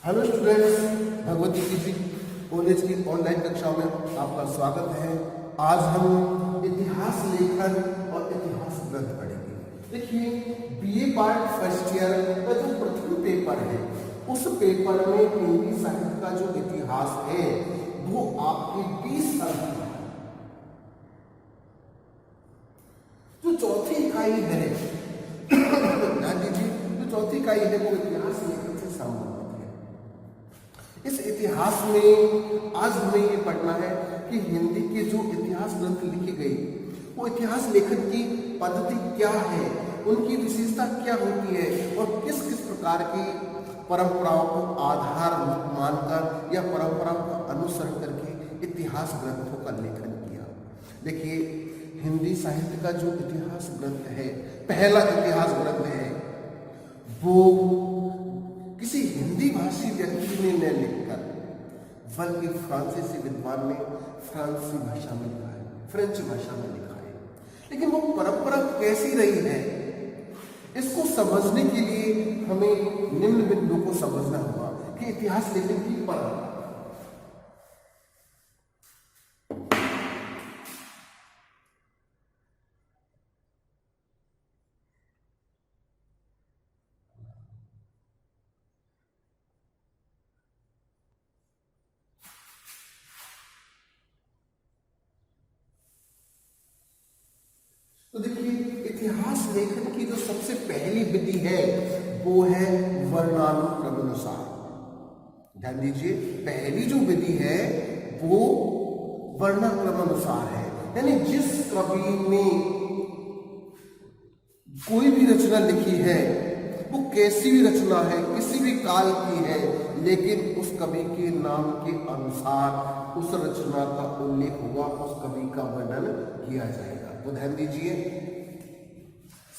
Hello students, Bhagwati कृषि college की online कक्षाओं में आपका स्वागत है। आज हम इतिहास लेखन और इतिहास ग्रंथ पढ़ेंगे। देखिए, बीए पार्ट फर्स्ट ईयर का जो प्रथम पेपर है, उस पेपर में हिंदी साहित्य का जो इतिहास है वो आपके 20 अंक का है। जो चौथी इकाई है ध्यान दीजिए, जो चौथी इकाई है वो इतिहास लेखन से संबंधित है। इस इतिहास में आज हमें ये पढ़ना है कि हिंदी के जो इतिहास ग्रंथ लिखे गए वो इतिहास लेखन की पद्धति क्या है, उनकी विशेषता क्या होती है और किस किस प्रकार की परंपराओं को आधार मानकर या परंपराओं का अनुसरण करके इतिहास ग्रंथों का लेखन किया। देखिए, हिंदी साहित्य का जो इतिहास ग्रंथ है, पहला इतिहास ग्रंथ है, वो किसी हिंदी भाषी व्यक्ति ने न लिखकर बल्कि फ्रांसीसी विद्वान ने फ्रांसीसी भाषा में लिखा है, फ्रेंच भाषा में लिखा है। लेकिन वो परंपरा कैसी रही है, इसको समझने के लिए हमें निम्न बिंदु को समझना होगा कि इतिहास लेखन की परंपरा। तो देखिए, इतिहास लेखन की जो सबसे पहली विधि है वो है वर्णानुक्रमानुसार। ध्यान दीजिए, पहली जो विधि है वो वर्णानुक्रमानुसार है, यानी जिस कवि ने कोई भी रचना लिखी है, वो कैसी भी रचना है, किसी भी काल की है, लेकिन उस कवि के नाम के अनुसार उस रचना का उल्लेख होगा, उस कवि का वर्णन किया जाएगा। तो ध्यान दीजिए,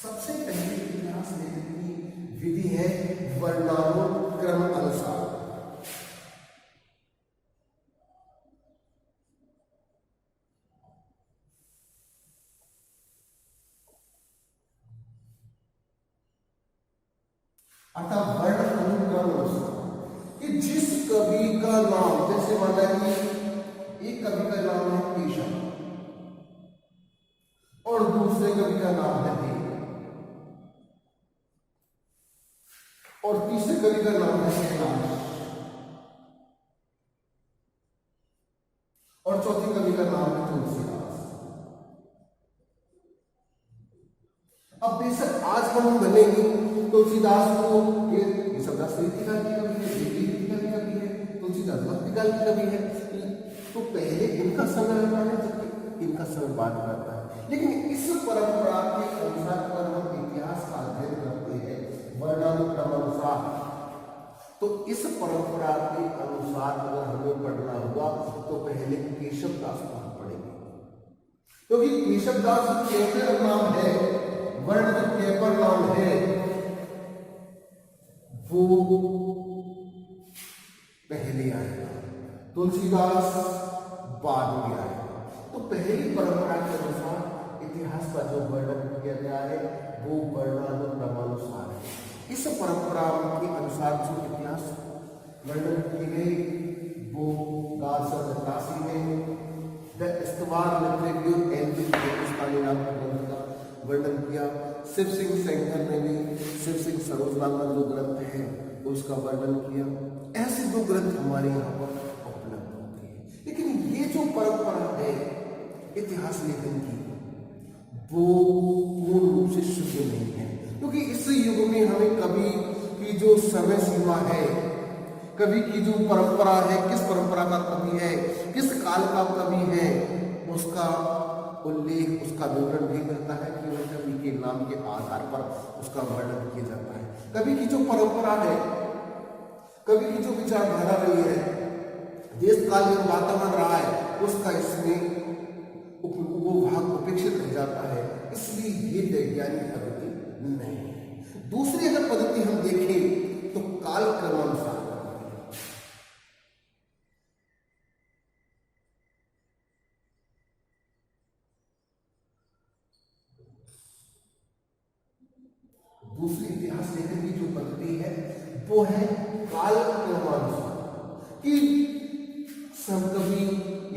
सबसे पहली इतिहास लेखन की विधि है वर्णानुक्रम अनुसार। अर्थात वर्ण अनुक्रम अनुसार कि जिस कवि का नाम, जैसे माना कि एक कवि का नाम है केशव और दूसरे कवि का नाम है देव और तीसरे कवि का नाम है कैलाश और चौथे कवि का नाम है तुलसीदास। अब बेशक आज हम बनेंगे तुलसीदास को ये शब्दार्थ रीतिकाल की कवि है, रीतिकाल की कवि है, तुलसीदास भक्तिकाल की कवि है। तो पहले इनका समय रहता है जबकि इनका समय बाद रहता है। लेकिन इस परंपरा के अनुसार पर हम इतिहास का अध्ययन करते हैं वर्णानुक्रमानुसार, तो इस परंपरा के अनुसार अगर हमें पढ़ना होगा तो पहले केशव दास को हम पढ़ेंगे, क्योंकि केशव दास केफर नाम है, वर्ण जो केफर नाम है वो पहले आएगा, तुलसीदास बाद में आएगा। तो पहली परंपरा के अनुसार इतिहास का जो वर्णन किया गया है वो वर्णानुक्रमानुसार है। इस परंपरा के अनुसार जो इतिहास वर्णन की गई वो 1287 में द इस्तवार लिटरेरी एंड हिंदुस्तानी नाम ग्रंथ का वर्णन किया। शिव सिंह सेंगर ने भी शिव सिंह सरोजलाल का जो ग्रंथ है उसका वर्णन किया। ऐसे दो ग्रंथ हमारे यहाँ पर उपलब्ध होते हैं। लेकिन ये जो परंपरा है इतिहास लेखन की वो पूर्ण रूप से शुद्ध नहीं है, क्योंकि इस युग में हमें कवि की जो समय सीमा है, कवि की जो परंपरा है, किस परंपरा का कवि है, किस काल का कवि है, उसका उल्लेख, उसका विवरण भी मिलता है कि वह कवि के नाम के आधार पर उसका वर्णन किया जाता है। कवि की जो परंपरा है, कवि की जो विचारधारा रही है, देश काल में वातावरण रहा है, उसका इसमें वो भाग उपेक्षित रह जाता है, इसलिए ये वैज्ञानिक पद्धति नहीं है। दूसरी अगर पद्धति हम देखें तो काल क्रमानुसार, दूसरी इतिहास लेखन की जो पद्धति है वो है काल क्रमानुसार कि सब कवि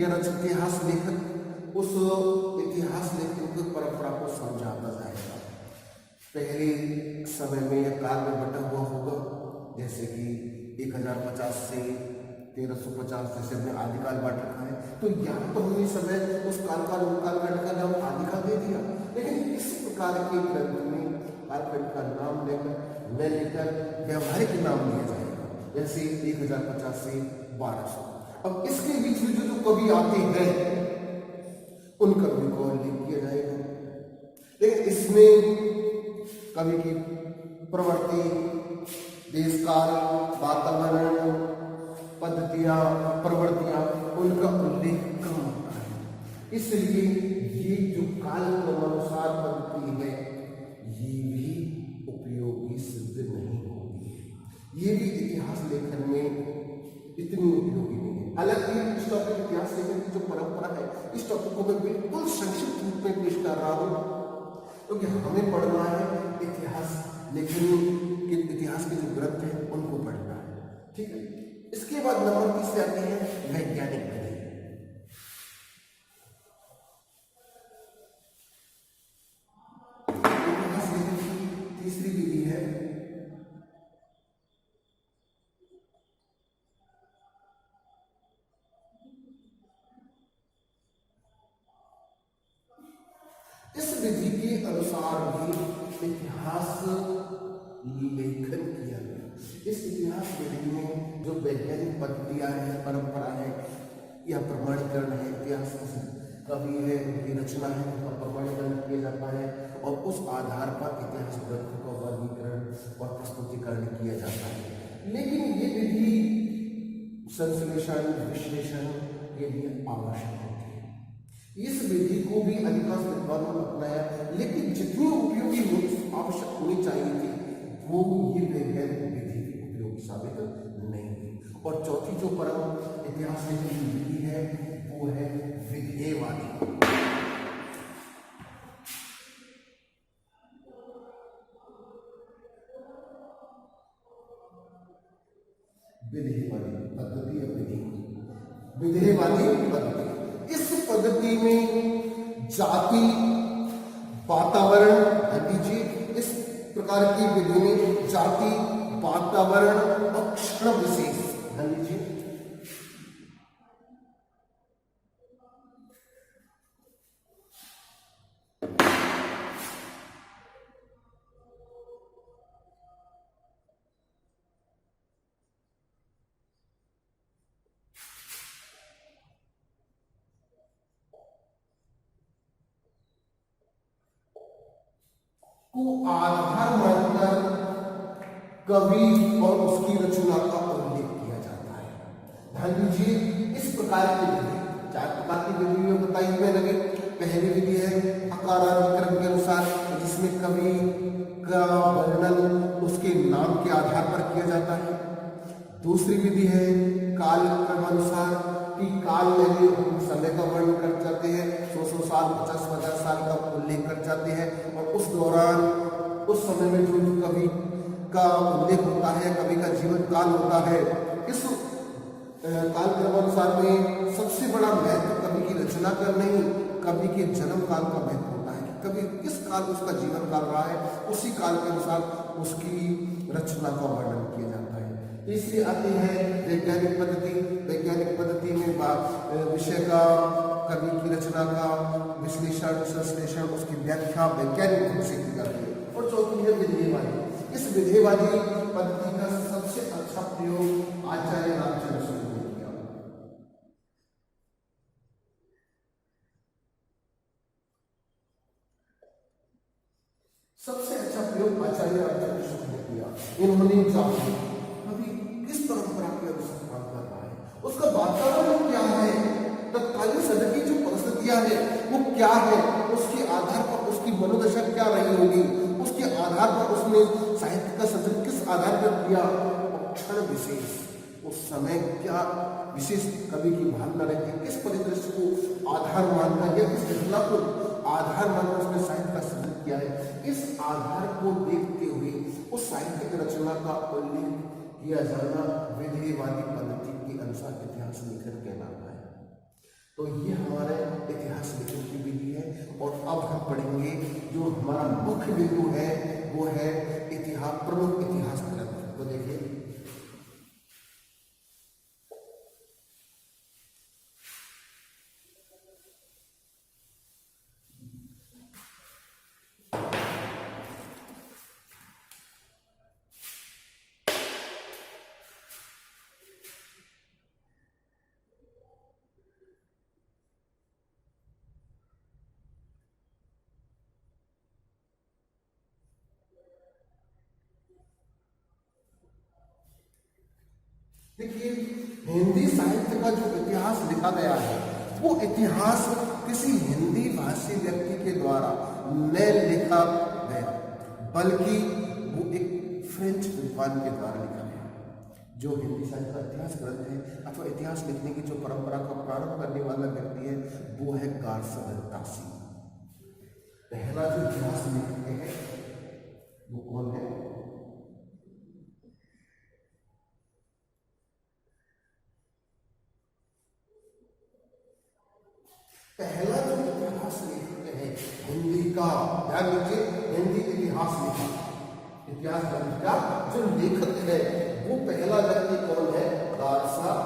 या रचित इतिहास लेखक उस इतिहास लेखन की परंपरा को समझाता जाएगा। पहले समय में यह काल में बटा हुआ होगा, जैसे कि 1050 से 1350 जैसे हमने आदिकाल बांट रखा है, तो यहाँ तो हमने समय उस काल का कालखंड का नाम आदिकाल दे दिया। लेकिन इस प्रकार के ग्रंथ में कालखंड का नाम लेकर व्यवहारिक नाम दिया जाएगा, जैसे 1050 से 1200। अब इसके बीच में जो कवि आते हैं उन कवि को उल्लेख किया जाएगा। लेकिन इसमें कवि की प्रवृत्ति, देश काल, वातावरण, पद्धतियां, प्रवृत्तियां, उनका उल्लेख कम होता है। इसलिए ये जो काल क्रमानुसार पद्धति है ये भी उपयोगी सिद्ध नहीं होती है। ये भी इतिहास लेखन में इतनी उपयोगी नहीं है। हालांकि इस टॉपिक इतिहास लेखन की जो परंपरा है, इस टॉपिक को मैं बिल्कुल संक्षिप्त रूप में पेश कर रहा हूँ, क्योंकि हमें पढ़ना है इतिहास लेखन के, इतिहास के जो ग्रंथ हैं उनको पढ़ना है। ठीक है। इसके बाद नंबर 30 से आते हैं वैज्ञानिक विधि। इतिहास लेखन की तीसरी विधि है इस विधि के अनुसार भी इतिहास लेखन किया गया। इस इतिहास विधि में जो वैज्ञानिक पद्धतियां हैं, परंपरा है या प्रमाणीकरण है, इतिहास कवि है उनकी रचना है, उनका प्रमाणीकरण किया जाता है और उस आधार पर इतिहास ग्रंथों का वर्गीकरण और प्रस्तुतिकरण किया जाता है। लेकिन ये विधि संश्लेषण, विश्लेषण के लिए आवश्यक होती है। इस विधि को भी अधिकांश विद्वानों ने अपनाया, लेकिन जितनी उपयोगी आवश्यक होनी चाहिए थी वो ये वैज्ञानिक विधि उपयोगी साबित नहीं हुई। और चौथी जो परम इतिहास लेखन की विधि है वो है विधेयवादी। विधेयवादी पद्धति या विधि, विधेयवादी पद्धति। इस पद्धति में जाति, वातावरण, लीजिए इस प्रकार की विधि में जाति, वातावरण और क्षण विशेष, ध्यान दीजिए, को आधार मानकर कवि और उसकी रचना का उल्लेख किया जाता है। ध्यान दीजिए, इस प्रकार की विधि, 4 प्रकार की विधि में बताई हुई लगे। पहली विधि है अकारानुक्रम के अनुसार, जिसमें कवि का वर्णन उसके नाम के आधार पर किया जाता है। दूसरी विधि है काल क्रमानुसार, कि काल में भी समय का वर्णन कर जाते हैं, 100 साल, 50 साल का उल्लेख कर जाते हैं और उस दौरान उस समय में जो कवि का उल्लेख होता है, कवि का जीवन काल होता है। इस काल क्रमानुसार में सबसे बड़ा महत्व कवि की रचना का नहीं, कवि के जन्म काल का महत्व होता है। कवि किस काल उसका जीवन काल रहा है, उसी काल के अनुसार उसकी रचना का वर्णन किया जाता है। इसलिए आते हैं वैज्ञानिक पद्धति। वैज्ञानिक पद्धति में विषय का, कवि की रचना का विश्लेषण, संश्लेषण, उसकी व्याख्या वैज्ञानिक रूप से की जाती है। और चौथी है विधेयवादी। इस विधेयवादी पद्धति का सबसे अच्छा प्रयोग आचार्य रामचंद्र शुक्ल ने किया। सबसे अच्छा प्रयोग आचार्य रामचंद्र शुक्ल ने किया। इन्होंने जाना कवि किस परंपरा के अनुसार काम कर रहा है, उसका वातावरण क्या है, तत्कालीन समय की जो परिस्थितियां है वो क्या है, उसके आधार पर उसकी मनोदशा क्या रही होगी, उसके आधार पर उसने साहित्य का सृजन किस आधार पर किया, और क्षण विशेष उस समय क्या विशेष कवि की भावना रहती, किस परिदृश्य को आधार मानकर या किस घटना को आधार मानकर उसने साहित्य का सृजन किया है, इस आधार को देखते हुए उस साहित्यिक रचना का उल्लेख किया जाना विधेयवादी पद्धति के अनुसार इतिहास लेखन कहलाता है। तो ये हमारे इतिहास लेखन की विधि है। और अब हम पढ़ेंगे जो हमारा मुख्य बिंदु है, वो है इतिहास, प्रमुख इतिहास ग्रंथ। तो देखिए, देखिए, हिंदी साहित्य का जो इतिहास लिखा गया है, वो इतिहास किसी हिंदी भाषी व्यक्ति के द्वारा न लिखा गया, बल्कि वो एक फ्रेंच विद्वान के द्वारा लिखा गया। जो हिंदी साहित्य का इतिहास ग्रंथ है अथवा इतिहास लिखने की जो परंपरा का प्रारंभ करने वाला व्यक्ति है, वो है गार्सन तासी। पहला जो इतिहास लिखते हैं वो कौन है? पहला जो इतिहास लेखक है हिंदी का, ध्यान दीजिए, हिंदी इतिहास लेखक, इतिहास ग्रंथ का जो लेखक है वो पहला व्यक्ति कौन है? गार्सन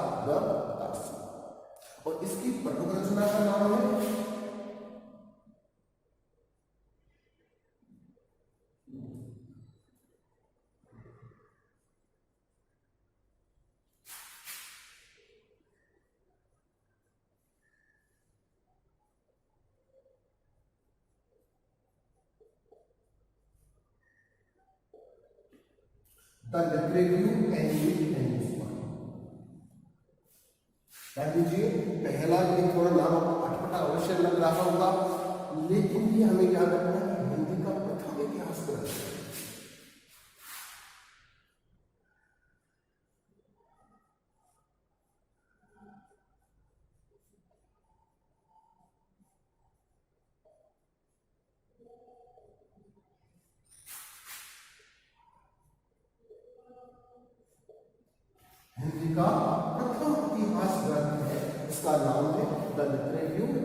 तासी। और इसकी प्रमुख रचना का नाम है द लिटरेरी एंड लीजिए। पहला भी थोड़ा नाम आपको अटपटा अवश्य लग रहा होगा, लेकिन ये हमें याद रखना है हिंदी का प्रथम इतिहास ग्रंथ है। हिंदी का प्रथम इतिहास ग्रंथ है, इसका नाम है द लिटरेरी एंड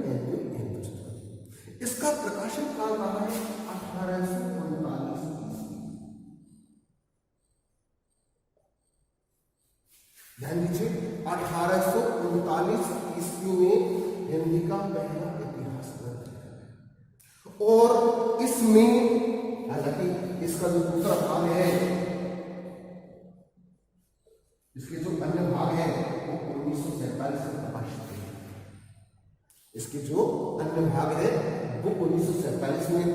इसका प्रकाशन काल रहा है 1839 ईस्वी। ध्यान दीजिए, 1839 ईस्वी में हिंदी का पहला इतिहास ग्रंथ है। और इसमें, हालांकि इसका जो दूसरा भाग है, इसके जो अन्य भाग हैं वो 1947 में प्रकाशित हुए। इसके जो अन्य भाग है वो 1947 में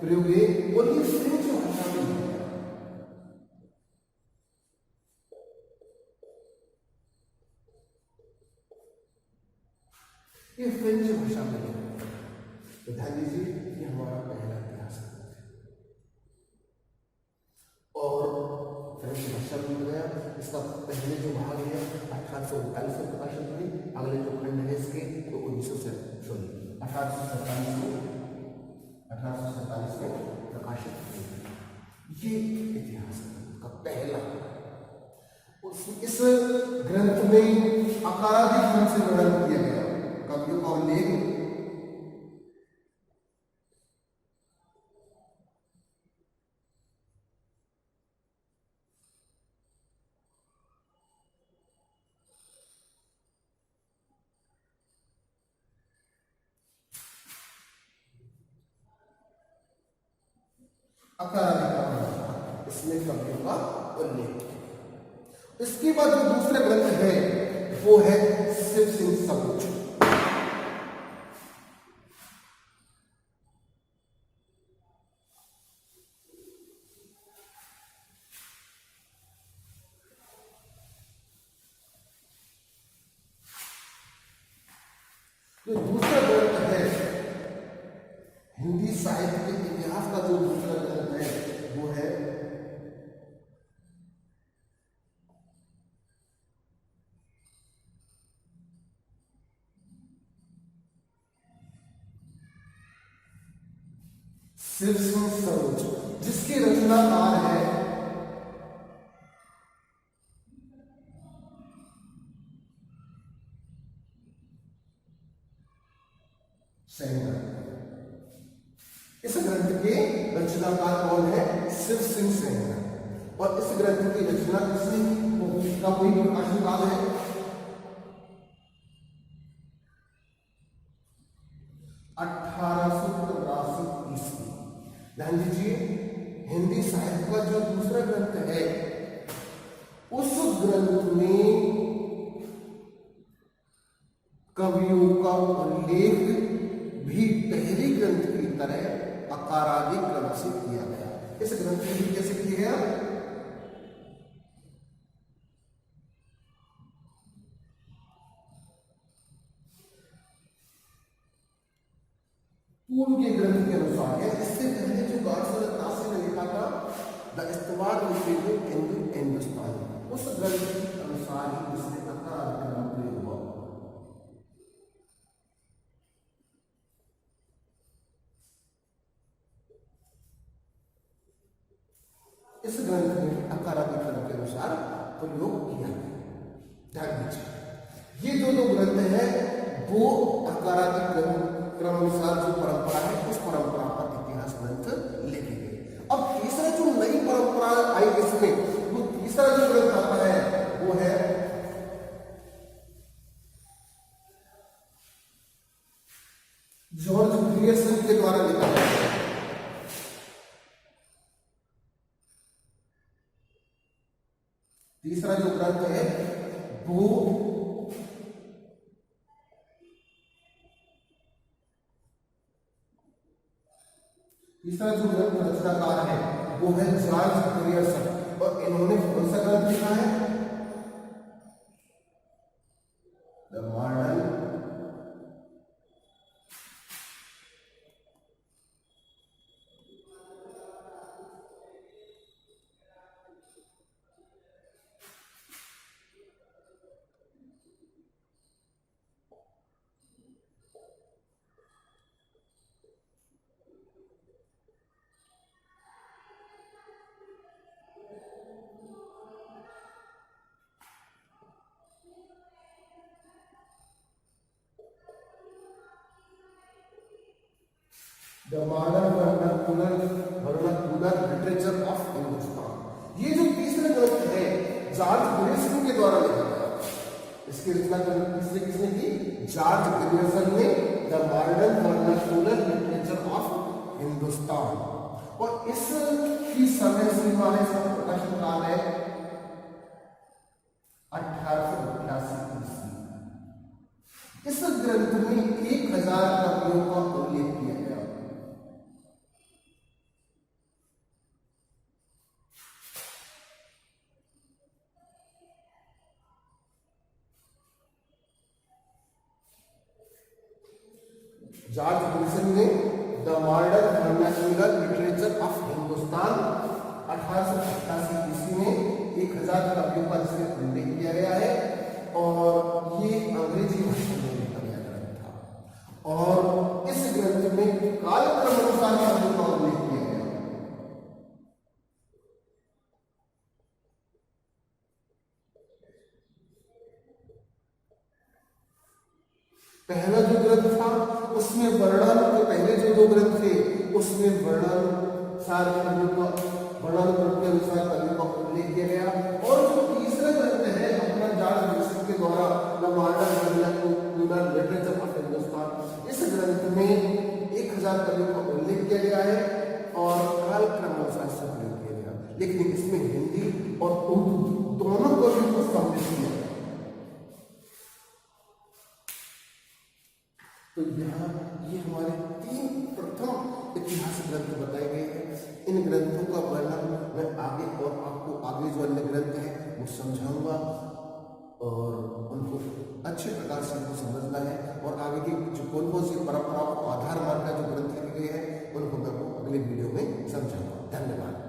प्रयोग हुए और ये फ्रेंच भाषा में है। ये फ्रेंच भाषा में है। तो ध्यान दीजिए, ये हमारा पहला इतिहास है और फ्रेंच भाषा में हो गया। इसका पहले जो भाग है 1839 में प्रकाशित हुई, अगले जो खंड है इसके तो 1847 में प्रकाशित हुई। ये इतिहास का पहला। इस ग्रंथ में अकाराधिक ढंग से वर्णन किया गया कवियों का उल्लेख अकाराधिक, इसमें कवियों का उल्लेख। इसके बाद जो दूसरा ग्रंथ है वो है शिव सिंह सरोज। जो दूसरा ग्रंथ है हिंदी साहित्य के इतिहास का, जो दूसरा ग्रंथ है वो है शिव सिंह सरोज, जिसके रचनाकार है सेन ग्रंथ। इस ग्रंथ के रचनाकार कौन है? शिव सिंह सेन। और इस ग्रंथ की रचना किसने की? इसका कोई प्रकाशन काल है? 1883 ईस्वी। ध्यान दीजिए, हिंदी साहित्य का जो दूसरा ग्रंथ है, उस ग्रंथ में कवियों का उल्लेख भी पहले ग्रंथ की तरह अकारादि क्रम से किया गया। इस ग्रंथ में कैसे किया गया? पूर्व के ग्रंथ के अनुसार है। इससे पहले जो गार्डसनाथासी ने लिखा था द इस्तवार इन हिंदुस्तान, उस ग्रंथ के अनुसार ही इसने अकारादि क्रम प्रयोग हुआ। इस ग्रंथ में अकारादि क्रम के अनुसार प्रयोग किया गया। ध्यान दीजिए, ये जो दो ग्रंथ है वो अकारादि क्रम अनुसार जो परंपरा है, उस परंपरा पर इतिहास ग्रंथ लिखे गए। अब तीसरा जो नई परंपरा आई इसमें, वो तीसरा जो ग्रंथ आता है वो है जॉर्ज ग्रियर्सन के द्वारा लिखा गया। तीसरा जो ग्रंथ है वो तीसरा जो ग्रंथ रचनाकार है वो है जॉर्ज ग्रियर्सन। और इन्होंने कौन सा ग्रंथ लिखा है? The modern vernacular literature of Hindustan. ये जो तीसरा ग्रंथ है जॉर्ज ग्रियर्सन के द्वारा लिखा गया। इसकी रचना किसने की? जॉर्ज ग्रियर्सन ने the modern vernacular literature of Hindustan. और इसकी समय सीमा है, इसका प्रकाशन काल है 1888 ईस्वी। इस ग्रंथ में 1000 कवियों का उल्लेख किया गया। जॉर्ज ग्रियर्सन ने the modern vernacular literature of Hindustan 1888 ईस्वी में 1000 कवियों का इसमें उल्लेख किया गया है। और ये अंग्रेजी भाषा में लिखा गया ग्रंथ था। और इस ग्रंथ में कालक्रम अनुसार शब्दों का उल्लेख किया गया। पहला जो ग्रंथ था उसमें वर्णन, तो पहले जो दो ग्रंथ थे उसमें वर्णन सार वर्णन के अनुसार कवियों का उल्लेख किया गया। और जो तीसरा ग्रंथ है अपना जॉर्ज ग्रियर्सन के द्वारा the modern vernacular literature of Hindustan, इस ग्रंथ में 1000 कवियों का उल्लेख किया गया है और कालक्रम अनुसार से प्रयोग किया गया। लेकिन इसमें हिंदी और उर्दू दोनों कवियों को सम्मिलित किया गया। तो यहाँ ये हमारे 3 प्रथम इतिहास ग्रंथ बताए गए हैं। इन ग्रंथों का वर्णन मैं आगे और आपको आगे जो अन्य ग्रंथ है वो समझाऊंगा और उनको अच्छे प्रकार से उनको समझना है। और आगे की जो कौन सी परंपराओं को आधार मानकर जो ग्रंथ लिखे गए हैं उनको मैं अगले वीडियो में समझाऊंगा। धन्यवाद।